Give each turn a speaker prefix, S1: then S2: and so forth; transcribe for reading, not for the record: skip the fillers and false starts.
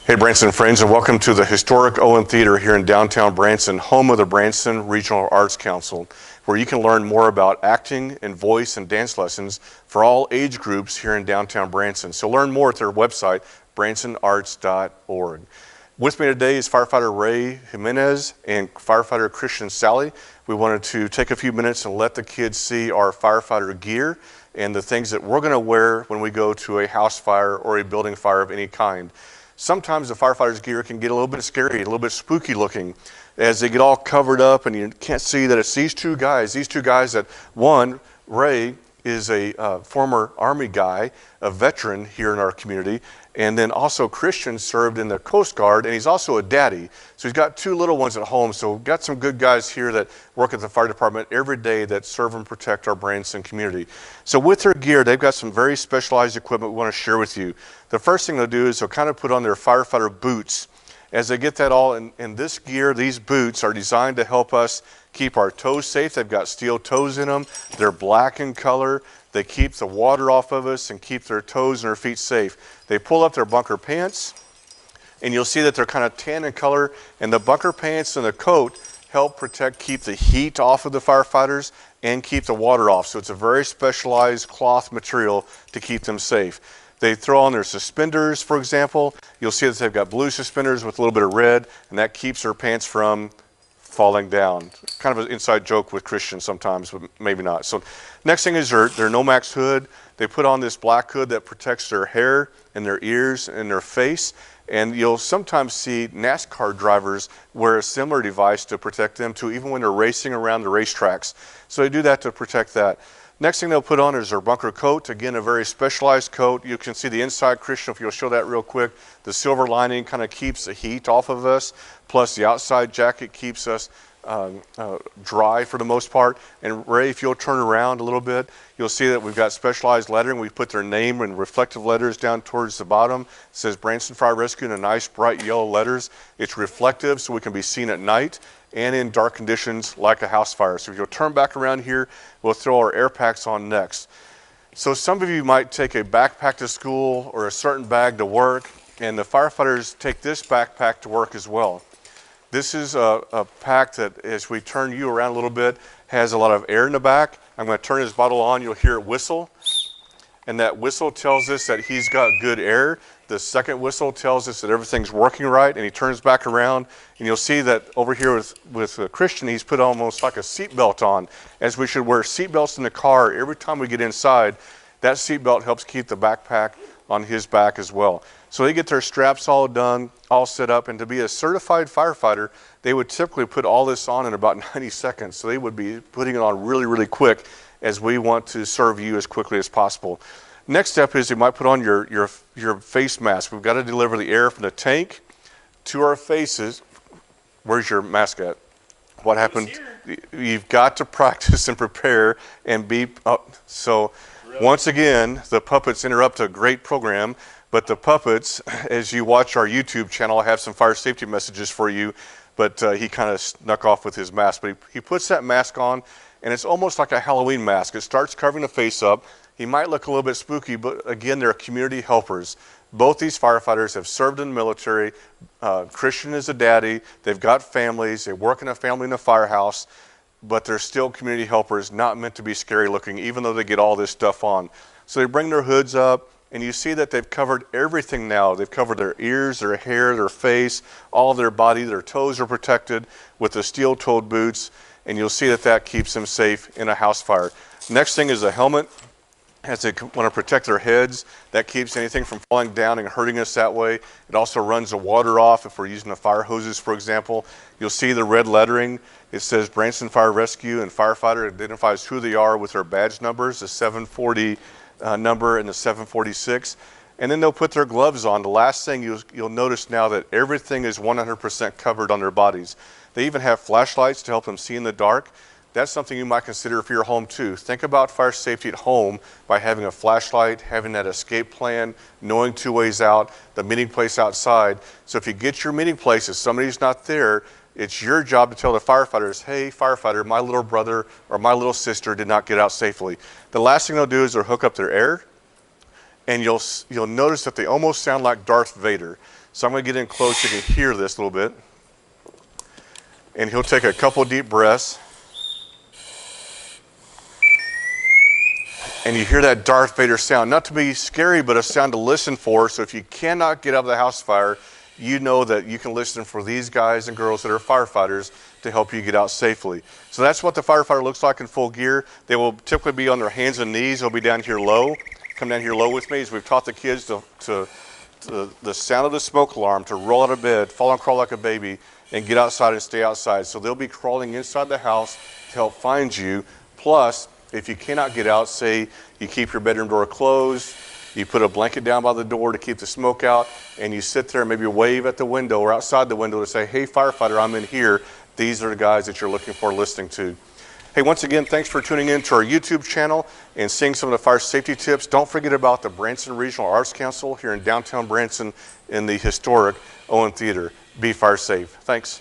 S1: Hey Branson friends, and welcome to the historic Owen Theater here in downtown Branson, home of the Branson Regional Arts Council, where you can learn more about acting and voice and dance lessons for all age groups here in downtown Branson. So learn more at their website, bransonarts.org. With me today is firefighter Ray Jimenez and firefighter Christian Sally. We wanted to take a few minutes and let the kids see our firefighter gear and the things that we're going to wear when we go to a house fire or a building fire of any kind. Sometimes the firefighter's gear can get a little bit scary, a little bit spooky looking as they get all covered up and you can't see that it's these two guys that one, Ray, is a former Army guy, a veteran here in our community, and then also Christian served in the Coast Guard, and he's also a daddy. So he's got two little ones at home, so we've got some good guys here that work at the fire department every day that serve and protect our Branson community. So with their gear, they've got some very specialized equipment we want to share with you. The first thing they'll do is they'll kind of put on their firefighter boots. As they get that all in this gear, these boots are designed to help us keep our toes safe. They've got steel toes in them. They're black in color. They keep the water off of us and keep their toes and their feet safe. They pull up their bunker pants, and you'll see that they're kind of tan in color, and the bunker pants and the coat help keep the heat off of the firefighters and keep the water off. So it's a very specialized cloth material to keep them safe. They throw on their suspenders, for example. You'll see that they've got blue suspenders with a little bit of red, and that keeps their pants from falling down. Kind of an inside joke with Christians sometimes, but maybe not. So next thing is their Nomax hood. They put on this black hood that protects their hair and their ears and their face. And you'll sometimes see NASCAR drivers wear a similar device to protect them too, even when they're racing around the racetracks. So they do that to protect that. Next thing they'll put on is their bunker coat. Again, a very specialized coat. You can see the inside, Christian, if you'll show that real quick. The silver lining kind of keeps the heat off of us, plus the outside jacket keeps us dry for the most part. And Ray, if you'll turn around a little bit, you'll see that we've got specialized lettering. We put their name in reflective letters down towards the bottom. It says Branson Fire Rescue in a nice bright yellow letters. It's reflective so we can be seen at night and in dark conditions like a house fire. So if you'll turn back around here, we'll throw our air packs on next. So some of you might take a backpack to school or a certain bag to work, and the firefighters take this backpack to work as well. This is a pack that, as we turn you around a little bit, has a lot of air in the back. I'm going to turn his bottle on. You'll hear it whistle. And that whistle tells us that he's got good air. The second whistle tells us that everything's working right, and he turns back around. And you'll see that over here with Christian, he's put almost like a seatbelt on, as we should wear seatbelts in the car every time we get inside. That seatbelt helps keep the backpack on his back as well. So they get their straps all done, all set up, and to be a certified firefighter, they would typically put all this on in about 90 seconds. So they would be putting it on really, really quick, as we want to serve you as quickly as possible. Next step is you might put on your face mask. We've got to deliver the air from the tank to our faces. Where's your mask at? What happened? You've got to practice and prepare and be up. So once again, the puppets interrupt a great program. But the puppets, as you watch our YouTube channel, I have some fire safety messages for you, but he kind of snuck off with his mask. But he puts that mask on, and it's almost like a Halloween mask. It starts covering the face up. He might look a little bit spooky, but again, they're community helpers. Both these firefighters have served in the military. Christian is a daddy. They've got families. They work in a family in a firehouse, but they're still community helpers, not meant to be scary looking, even though they get all this stuff on. So they bring their hoods up. And you see that they've covered everything now. They've covered their ears, their hair, their face, all of their body. Their toes are protected with the steel-toed boots. And you'll see that that keeps them safe in a house fire. Next thing is a helmet. As they want to protect their heads, that keeps anything from falling down and hurting us that way. It also runs the water off if we're using the fire hoses, for example. You'll see the red lettering. It says Branson Fire Rescue, and firefighter identifies who they are with their badge numbers, the 740 number and the 746, and then they'll put their gloves on. The last thing you'll notice now that everything is 100% covered on their bodies. They even have flashlights to help them see in the dark. That's something you might consider for your home too. Think about fire safety at home by having a flashlight, having that escape plan, knowing two ways out, the meeting place outside. So if you get your meeting place, if somebody's not there, it's your job to tell the firefighters, hey, firefighter, my little brother or my little sister did not get out safely. The last thing they'll do is they'll hook up their air, and you'll notice that they almost sound like Darth Vader. So I'm going to get in close so you can hear this a little bit. And he'll take a couple deep breaths. And you hear that Darth Vader sound, not to be scary, but a sound to listen for. So if you cannot get out of the house fire, you know that you can listen for these guys and girls that are firefighters to help you get out safely. So that's what the firefighter looks like in full gear. They will typically be on their hands and knees. They'll be down here low. Come down here low with me as we've taught the kids to the sound of the smoke alarm, to roll out of bed, fall and crawl like a baby, and get outside and stay outside. So they'll be crawling inside the house to help find you. Plus, if you cannot get out, say you keep your bedroom door closed, you put a blanket down by the door to keep the smoke out, and you sit there and maybe wave at the window or outside the window to say, hey, firefighter, I'm in here. These are the guys that you're looking for, listening to. Hey, once again, thanks for tuning in to our YouTube channel and seeing some of the fire safety tips. Don't forget about the Branson Regional Arts Council here in downtown Branson in the historic Owen Theater. Be fire safe. Thanks.